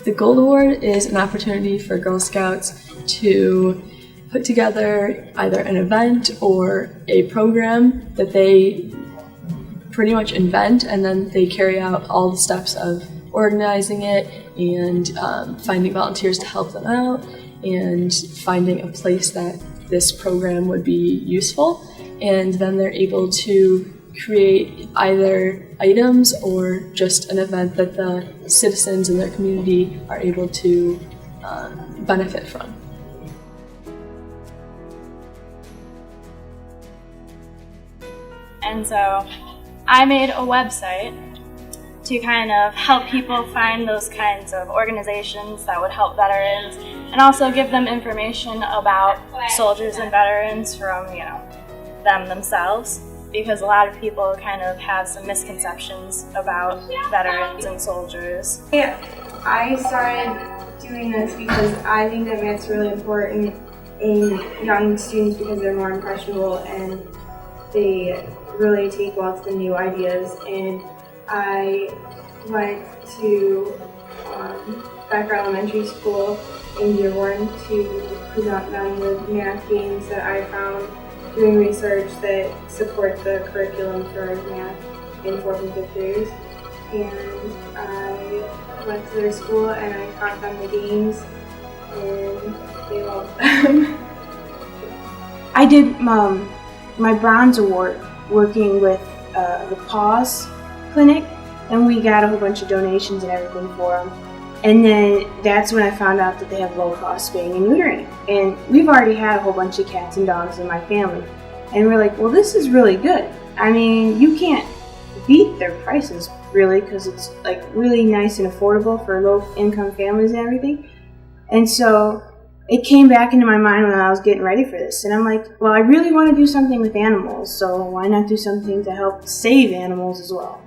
The Gold Award is an opportunity for Girl Scouts to put together either an event or a program that they pretty much invent, and then they carry out all the steps of organizing it and finding volunteers to help them out and finding a place that this program would be useful. And then they're able to create either items or just an event that the citizens in their community are able to benefit from. And so I made a website to kind of help people find those kinds of organizations that would help veterans and also give them information about soldiers and veterans from, them themselves, because a lot of people kind of have some misconceptions about veterans and soldiers. Yeah, I started doing this because I think that math's really important in young students because they're more impressionable and they really take well to the new ideas. And I went to Becker Elementary School in year 1 to present them with math games that I found doing research that support the curriculum for math in 4th and 5th graders. And I went to their school and I taught them the games and they loved them. I did my Bronze Award working with the PAWS clinic, and we got a whole bunch of donations and everything for them. And then that's when I found out that they have low-cost spaying and neutering. And we've already had a whole bunch of cats and dogs in my family. And we're like, well, this is really good. I mean, you can't beat their prices, really, because it's like really nice and affordable for low-income families and everything. And so it came back into my mind when I was getting ready for this. And I'm like, well, I really want to do something with animals, so why not do something to help save animals as well?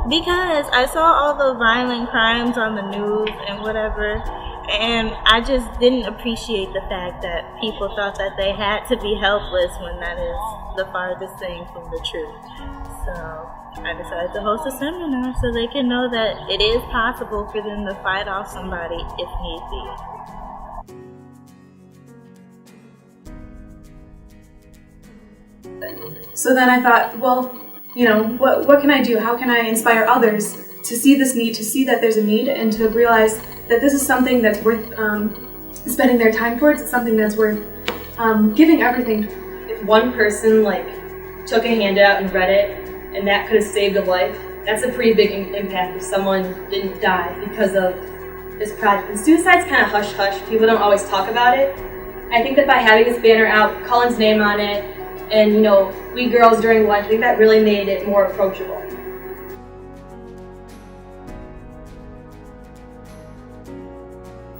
Because I saw all the violent crimes on the news and whatever, and I just didn't appreciate the fact that people thought that they had to be helpless when that is the farthest thing from the truth. So I decided to host a seminar so they can know that it is possible for them to fight off somebody if need be. So then I thought, well, what can I do? How can I inspire others to see this need, to see that there's a need, and to realize that this is something that's worth spending their time towards. It's something that's worth giving everything. If one person took a handout and read it, and that could have saved a life, that's a pretty big impact if someone didn't die because of this project. And suicide's kind of hush-hush. People don't always talk about it. I think that by having this banner out, Cullen's name on it, and we girls during lunch, I think that really made it more approachable.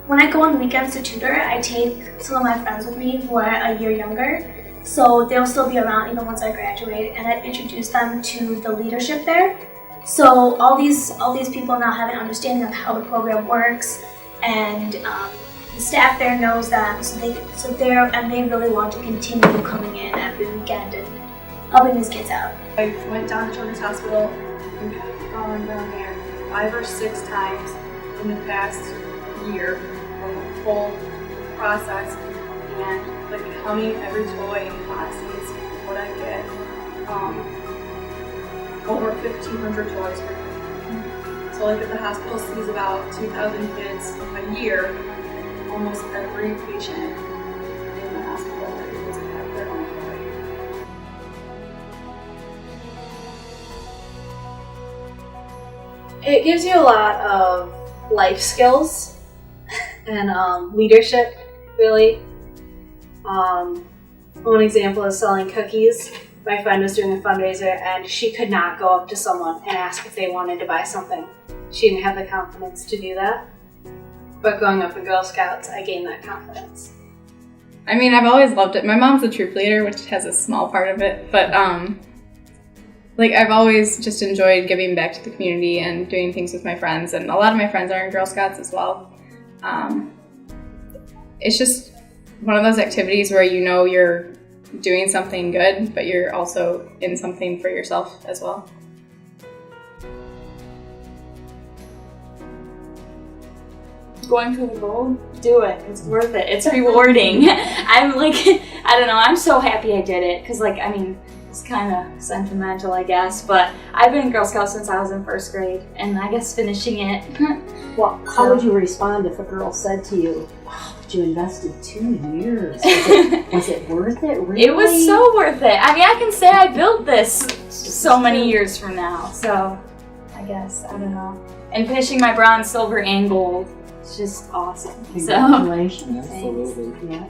When I go on weekends to tutor, I take some of my friends with me who are a year younger, so they'll still be around even once I graduate, and I introduce them to the leadership there. So all these people now have an understanding of how the program works, and the staff there knows them, so they really want to continue coming in every weekend and helping these kids out. I went down to Children's Hospital and have gone down there 5 or 6 times in the past year for the whole process, and counting every toy in classes, what I get, over 1,500 toys per year. So if the hospital sees about 2,000 kids a year, almost every patient in the hospital that is have their own toy. It gives you a lot of life skills and leadership, really. One example is selling cookies. My friend was doing a fundraiser and she could not go up to someone and ask if they wanted to buy something. She didn't have the confidence to do that. But growing up in Girl Scouts, I gained that confidence. I mean, I've always loved it. My mom's a troop leader, which has a small part of it, but I've always just enjoyed giving back to the community and doing things with my friends, and a lot of my friends are in Girl Scouts as well. It's just one of those activities where you're doing something good, but you're also in something for yourself as well. going for the gold, do it. It's worth it. It's rewarding. I'm like, I don't know, I'm so happy I did it, because like, I mean, it's kind of sentimental, I guess, but I've been in Girl Scouts since I was in 1st grade, and I guess finishing it. Well, how would you respond if a girl said to you, "Oh, but you invested 2 years. Was it worth it, really?" It was so worth it. I mean, I can say I built this so many years from now, so I guess, I don't know. And finishing my bronze, silver, and gold, it's just awesome. Congratulations. So, thanks. Yeah.